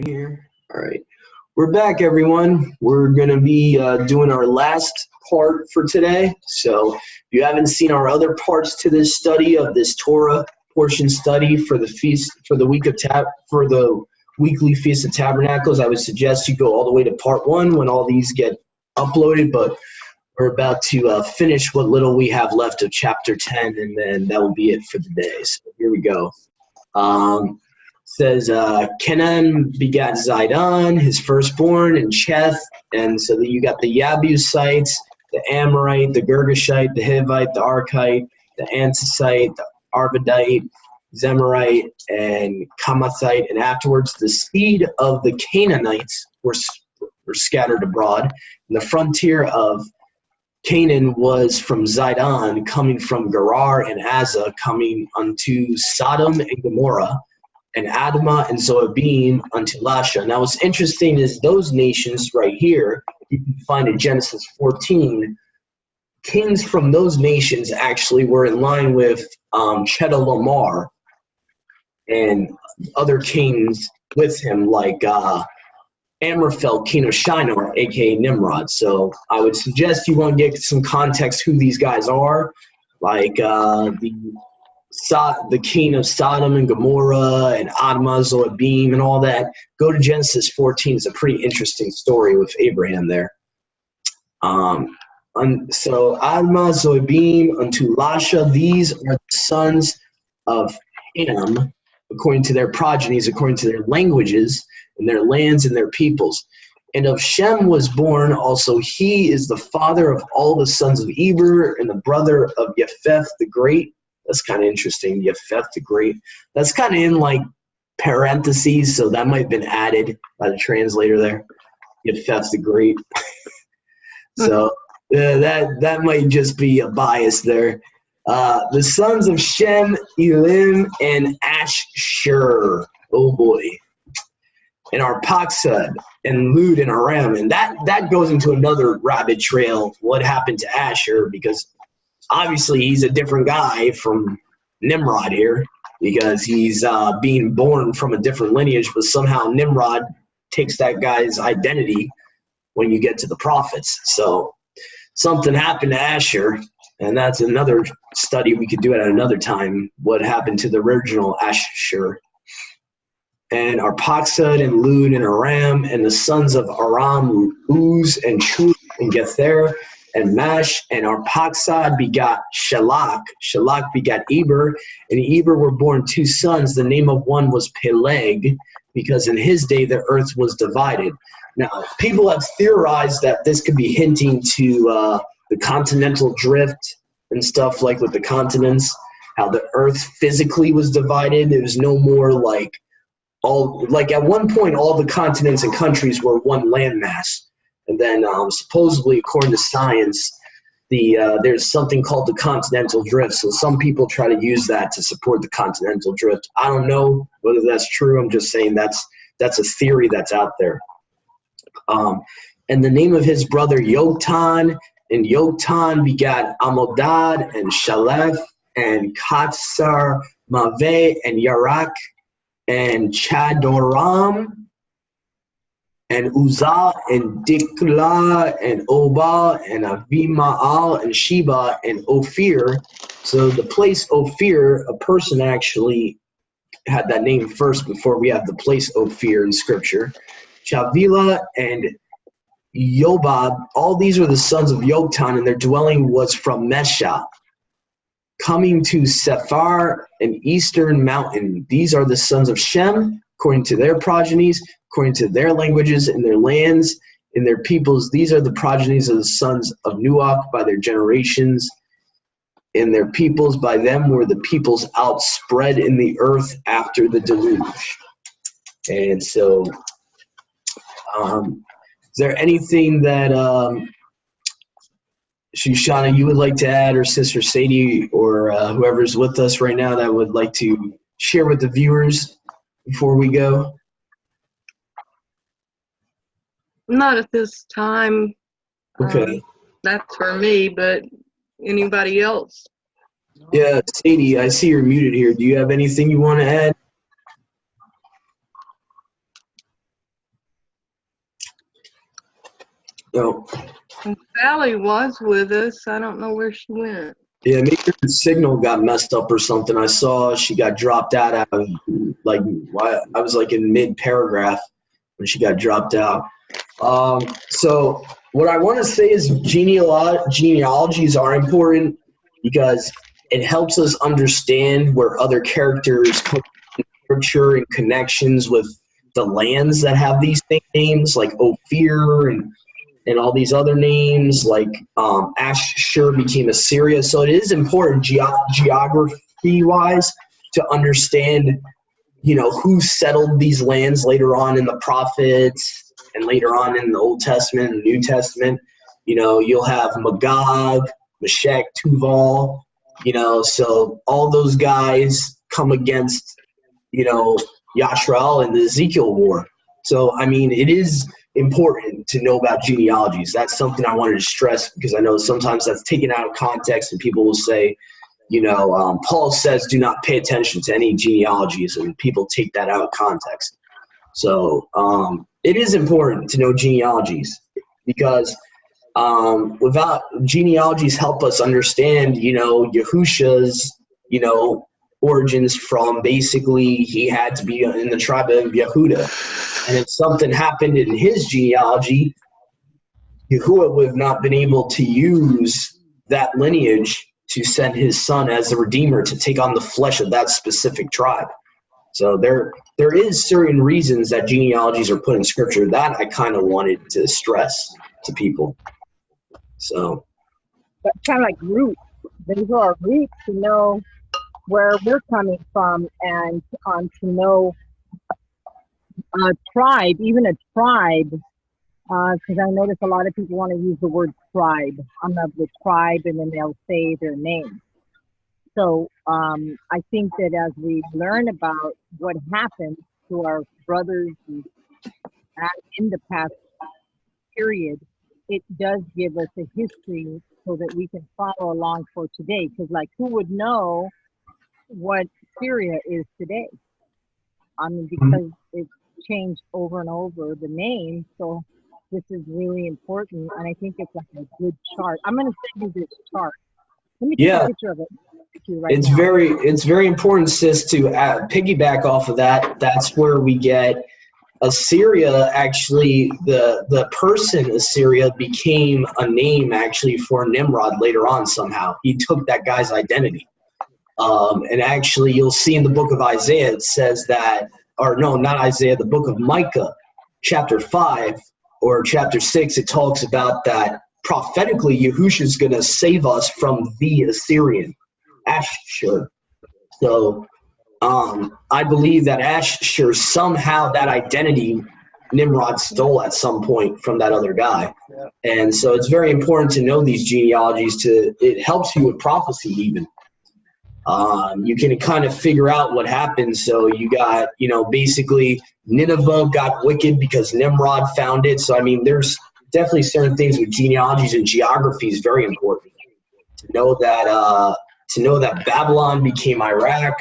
Here. All right. We're back, everyone. We're going to be doing our last part for today. So if you haven't seen our other parts to this study of this Torah portion study for the feast, for the weekly Feast of Tabernacles, I would suggest you go all the way to part 1 when all these get uploaded. But we're about to finish what little we have left of chapter 10, and then that will be it for the day. So here we go. Says Kenan begat Zidon, his firstborn, and Cheth, and so that you got the Yabusites, the Amorite, the Girgashite, the Hivite, the Arkite, the Antisite, the Arvadite, Zemarite, and Kamathite, and afterwards the seed of the Canaanites were scattered abroad. And the frontier of Canaan was from Zidon, coming from Gerar and Azza, coming unto Sodom and Gomorrah, and Admah and Zoabim unto Lasha. Now what's interesting is those nations right here, you can find in Genesis 14, kings from those nations actually were in line with Chedorlaomer and other kings with him, like Amraphel, king of Shinar, aka Nimrod. So I would suggest you want to get some context who these guys are, like the king of Sodom and Gomorrah and Admah, Zoabim, and all that. Go to Genesis 14. It's a pretty interesting story with Abraham there. So Admah, Zoabim, unto Lasha, these are the sons of Ham, according to their progenies, according to their languages, and their lands and their peoples. And of Shem was born also, he is the father of all the sons of Eber, and the brother of Japheth the Great. That's kind of interesting, Japheth the Great. That's kind of in like parentheses, so that might have been added by the translator there, Japheth the Great. So that might just be a bias there. The sons of Shem, Elim, and Ashur. Oh boy. And Arphaxad, and Lud, and Aram. And that goes into another rabbit trail, what happened to Ashur, because obviously he's a different guy from Nimrod here, because he's being born from a different lineage, but somehow Nimrod takes that guy's identity when you get to the prophets. So something happened to Ashur, and that's another study we could do at another time, what happened to the original Ashur. And Arphaxad, and Lud, and Aram, and the sons of Aram, Uz, and Chul, and Gether, and Mash, and Arphaxad begot Shalach. Shalach begot Eber, and Eber were born 2 sons. The name of one was Peleg, because in his day the earth was divided. Now, people have theorized that this could be hinting to the continental drift and stuff, like with the continents, how the earth physically was divided. There was no more like at one point all the continents and countries were one landmass. And then supposedly, according to science, there's something called the continental drift. So some people try to use that to support the continental drift. I don't know whether that's true. I'm just saying that's a theory that's out there. And the name of his brother Yoktan, and Yoktan begat Amodad, and Shalef, and Katsar, Maveh, and Yarak, and Chadoram, and Uzzah, and Diklah, and Obal, and Avimaal, and Sheba, and Ophir. So the place Ophir, a person actually had that name first before we have the place Ophir in Scripture. Chavila and Yobab, all these are the sons of Yoktan, and their dwelling was from Mesha, coming to Sephar, an eastern mountain. These are the sons of Shem, according to their progenies, according to their languages and their lands and their peoples. These are the progenies of the sons of Nuach by their generations, and their peoples by them were the peoples outspread in the earth after the deluge. And so, is there anything that Shoshana, you would like to add, or Sister Sadie, or whoever's with us right now that would like to share with the viewers before we go? Not at this time. Okay. That's for me, but anybody else? Yeah, Sadie, I see you're muted here. Do you have anything you want to add? No. And Sally was with us. I don't know where she went. Yeah, maybe her signal got messed up or something. I saw she got dropped out of, like, I was like in mid-paragraph when she got dropped out. So what I want to say is genealogies are important because it helps us understand where other characters come from in scripture and connections with the lands that have these names, like Ophir and all these other names, like Ashur became Assyria. So it is important geography-wise to understand, who settled these lands later on in the prophets and later on in the Old Testament and the New Testament. You'll have Magog, Meshech, Tuval, so all those guys come against, Yashrael in the Ezekiel war. So, I mean, it is important to know about genealogies. That's something I wanted to stress because I know sometimes that's taken out of context and people will say, Paul says do not pay attention to any genealogies, and people take that out of context. So it is important to know genealogies because without genealogies help us understand, Yahusha's, origins from basically he had to be in the tribe of Yehuda. And if something happened in his genealogy, Yahuwah would have not been able to use that lineage to send his son as the redeemer to take on the flesh of that specific tribe. So there is certain reasons that genealogies are put in scripture that I kind of wanted to stress to people. So But kind of like roots. These are our roots to know where we're coming from and to know a tribe, even a tribe, because I notice a lot of people want to use the word tribe. I'm of the tribe, and then they'll say their name. So I think that as we learn about what happened to our brothers in the past period, it does give us a history so that we can follow along for today. Because, like, who would know what Syria is today? I mean, because it's changed over and over the name. So this is really important, and I think it's like a good chart. I'm going to send you this chart. Let me take a picture of it. It's very important, sis, to piggyback off of that. That's where we get Assyria. Actually, the person Assyria became a name actually for Nimrod later on. Somehow he took that guy's identity. And actually, you'll see in the book of Isaiah, it says that, or no, not Isaiah, the book of Micah, chapter 5 or chapter 6, it talks about that prophetically Yahushua is going to save us from the Assyrian, Ashur. So I believe that Ashur, somehow that identity Nimrod stole at some point from that other guy. Yeah. And so it's very important to know these genealogies. It helps you with prophecy even. You can kind of figure out what happened. So you got, basically Nineveh got wicked because Nimrod found it. So, I mean, there's definitely certain things with genealogies, and geography is very important. To know that Babylon became Iraq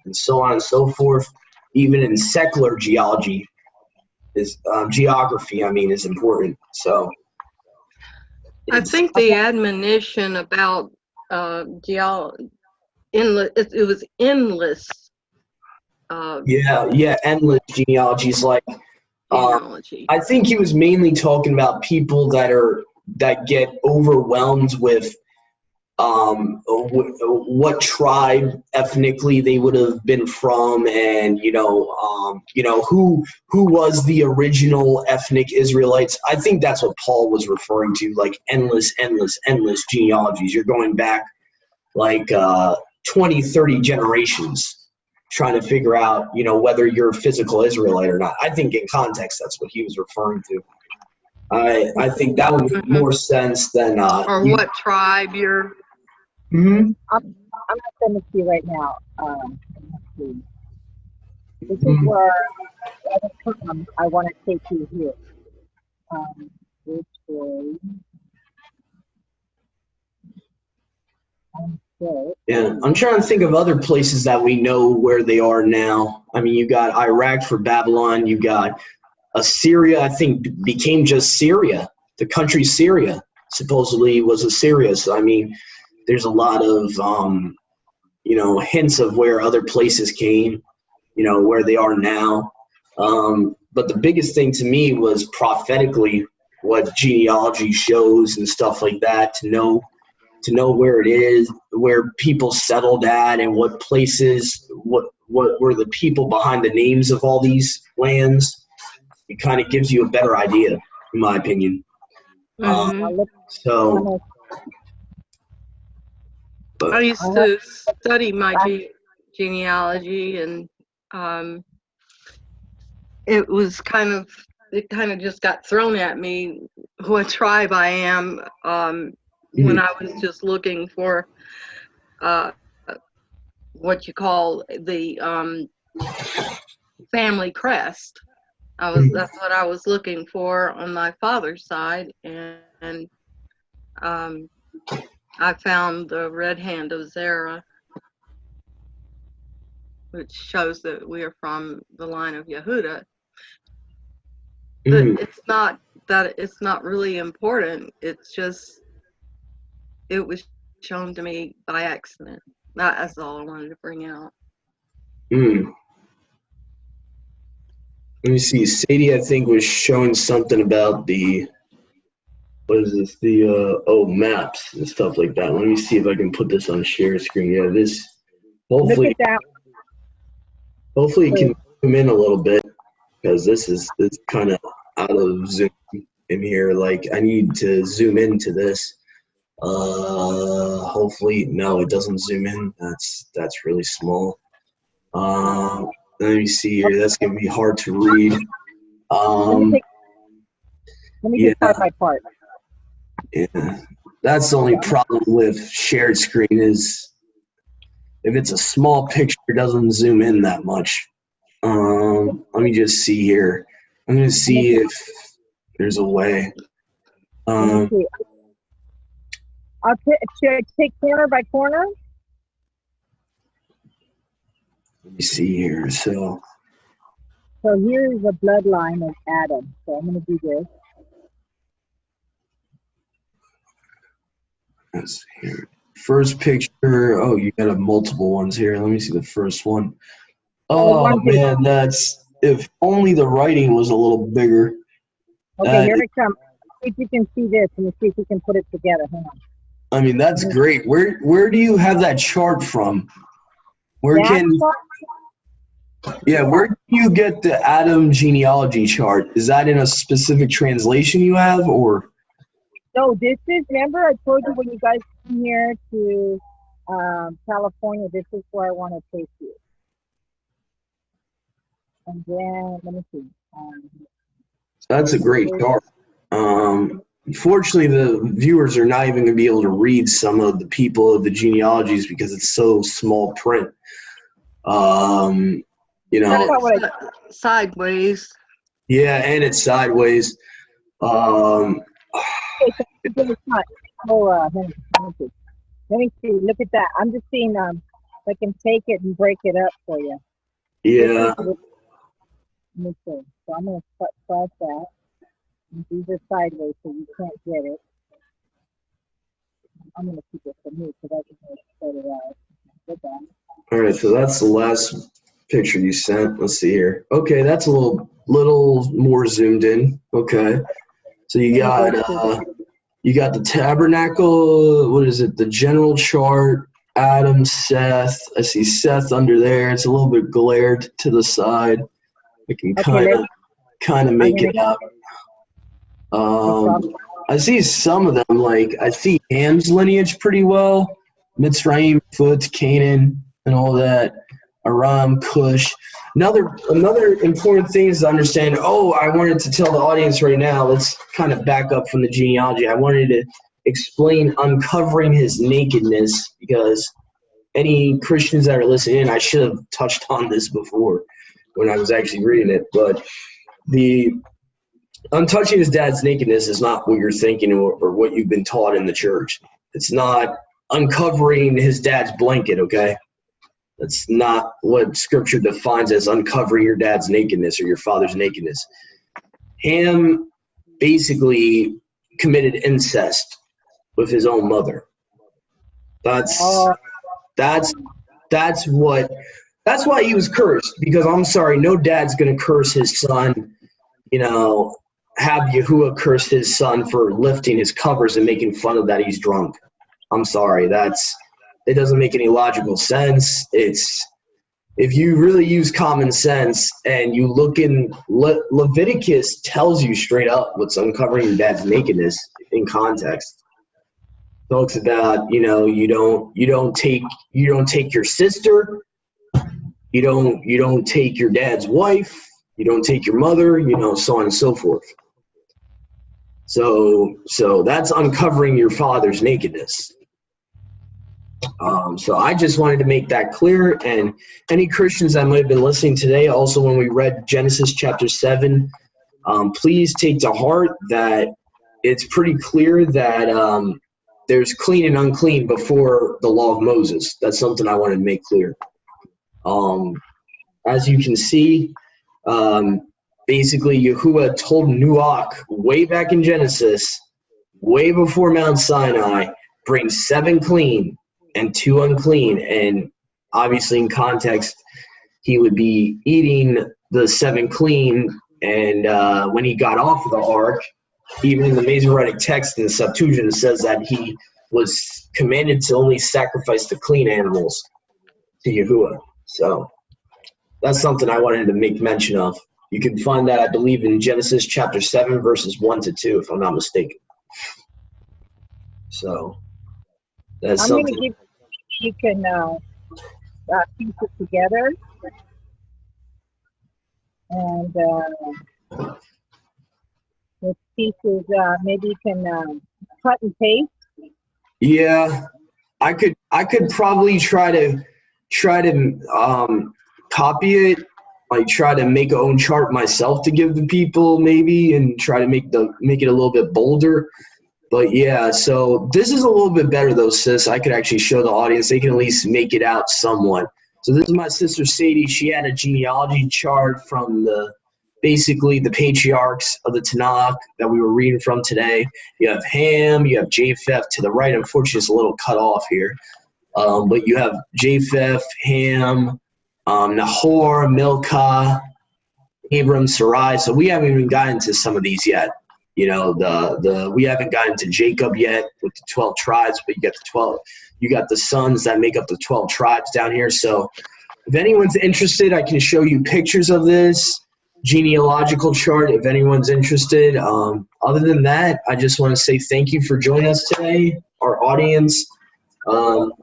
and so on and so forth, even in secular geology, is geography, is important. So I think the admonition about it was endless. Endless genealogies. Like, I think he was mainly talking about people that get overwhelmed with what tribe ethnically they would have been from, and who was the original ethnic Israelites. I think that's what Paul was referring to, like endless genealogies. You're going back like 20, 30 generations trying to figure out, whether you're a physical Israelite or not. I think in context, that's what he was referring to. I think that would make more sense than or what tribe you're. Mm-hmm. I'm going to send it to you right now. Let's see. This is where I want to take you here. Which is. Yeah, I'm trying to think of other places that we know where they are now. I mean, you got Iraq for Babylon. You got Assyria, I think, became just Syria. the country Syria supposedly was Assyria. So I mean, there's a lot of hints of where other places came, where they are now. But the biggest thing to me was prophetically what genealogy shows and stuff like that, to know where it is, where people settled at, and what places, what were the people behind the names of all these lands. It kind of gives you a better idea, in my opinion. Mm-hmm. So, I used to study my genealogy, and it kind of just got thrown at me what tribe I am when I was just looking for what you call the family crest. That's what I was looking for on my father's side, and I found the red hand of Zerah, which shows that we are from the line of Yehuda. But it's not really important. It's just, it was shown to me by accident. That's all I wanted to bring out. Let me see. Sadie, I think, was showing something about what is this? Maps and stuff like that. Let me see if I can put this on share screen. Yeah, this, hopefully, look at that. Hopefully it can zoom in a little bit, because this is kind of out of zoom in here. Like, I need to zoom into this. Hopefully, no, it doesn't zoom in. That's really small. Let me see here. That's gonna be hard to read. Let me just part by part. Yeah, that's the only problem with shared screen, is if it's a small picture, it doesn't zoom in that much. Let me just see here. I'm gonna see if there's a way. I'll should I take corner by corner? Let me see here. So here's the bloodline of Adam. So I'm going to do this. let's see here. First picture. Oh, you got multiple ones here. Let me see the first one. Oh man, if only the writing was a little bigger. Okay, here it comes. See if you can see this, and see if you can put it together. Hang on. I mean, that's great. Where do you have that chart from? Where do you get the Adam genealogy chart? Is that in a specific translation you have, or? No, this is, remember I told you when you guys come here to California, this is where I want to take you. And then, let me see. That's a great chart. Unfortunately, the viewers are not even going to be able to read some of the people of the genealogies because it's so small print. Sideways. Yeah, and it's sideways. Let me see. Look at that. I'm just seeing if I can take it and break it up for you. Yeah. Let me see. So I'm going to cross that. These are sideways, so you can't get it. I'm going to keep it for me because I can set it out. All right, so that's the last picture you sent. Let's see here. Okay, that's a little more zoomed in. Okay, so you got the tabernacle. What is it? The general chart. Adam, Seth. I see Seth under there. It's a little bit glared to the side. I can kind of make it out. I see some of them, like I see Ham's lineage pretty well. Mitzrayim, Phut, Canaan, and all that. Aram, Cush. Another important thing is to understand. I wanted to tell the audience right now. Let's kind of back up from the genealogy. I wanted to explain uncovering his nakedness, because any Christians that are listening, I should have touched on this before when I was actually reading it, but the untouching his dad's nakedness is not what you're thinking or what you've been taught in the church. It's not uncovering his dad's blanket, okay? That's not what Scripture defines as uncovering your dad's nakedness or your father's nakedness. Ham basically committed incest with his own mother. That's why he was cursed, because I'm sorry, no dad's going to curse his son, have Yahuwah curse his son for lifting his covers and making fun of that he's drunk. I'm sorry, it doesn't make any logical sense. If you really use common sense and you look in Leviticus tells you straight up what's uncovering dad's nakedness in context. Talks about, you don't take your sister, you don't take your dad's wife, you don't take your mother, so on and so forth. So that's uncovering your father's nakedness. So I just wanted to make that clear, and any Christians that might have been listening today, also when we read Genesis chapter 7, please take to heart that it's pretty clear that there's clean and unclean before the law of Moses. That's something I wanted to make clear. As you can see, basically Yahuwah told Noach way back in Genesis, way before Mount Sinai, bring 7 clean and 2 unclean. And obviously in context, he would be eating the 7 clean. And when he got off of the ark, even in the Masoretic text in the Septuagint, it says that he was commanded to only sacrifice the clean animals to Yahuwah. So that's something I wanted to make mention of. You can find that, I believe, in Genesis chapter 7, verses 1 to 2, if I'm not mistaken. So that's I'm something. going to give you can piece it together. And with pieces, maybe you can cut and paste. Yeah, I could probably try to copy it, like try to make a own chart myself to give the people maybe, and try to make it a little bit bolder. But yeah, so this is a little bit better though, sis. I could actually show the audience. They can at least make it out somewhat. So this is my sister Sadie. She had a genealogy chart from basically the patriarchs of the Tanakh that we were reading from today. You have Ham, you have Japheth to the right. Unfortunately, it's a little cut off here. But you have Japheth, Ham, Nahor, Milcah, Abram, Sarai. So we haven't even gotten to some of these yet. We haven't gotten to Jacob yet with the 12 tribes, but you got the sons that make up the 12 tribes down here. So if anyone's interested, I can show you pictures of this genealogical chart if anyone's interested. Other than that, I just want to say thank you for joining us today, our audience,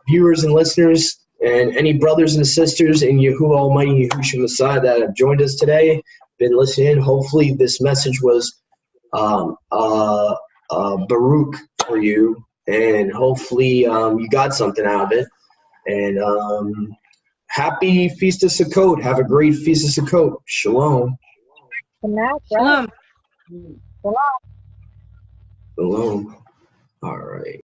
viewers and listeners, and any brothers and sisters in Yahuwah Almighty Yahushua Messiah that have joined us today, been listening. Hopefully this message was Baruch for you, and hopefully you got something out of it. And happy Feast of Sukkot. Have a great Feast of Sukkot. Shalom. Shalom. Shalom. Shalom. All right.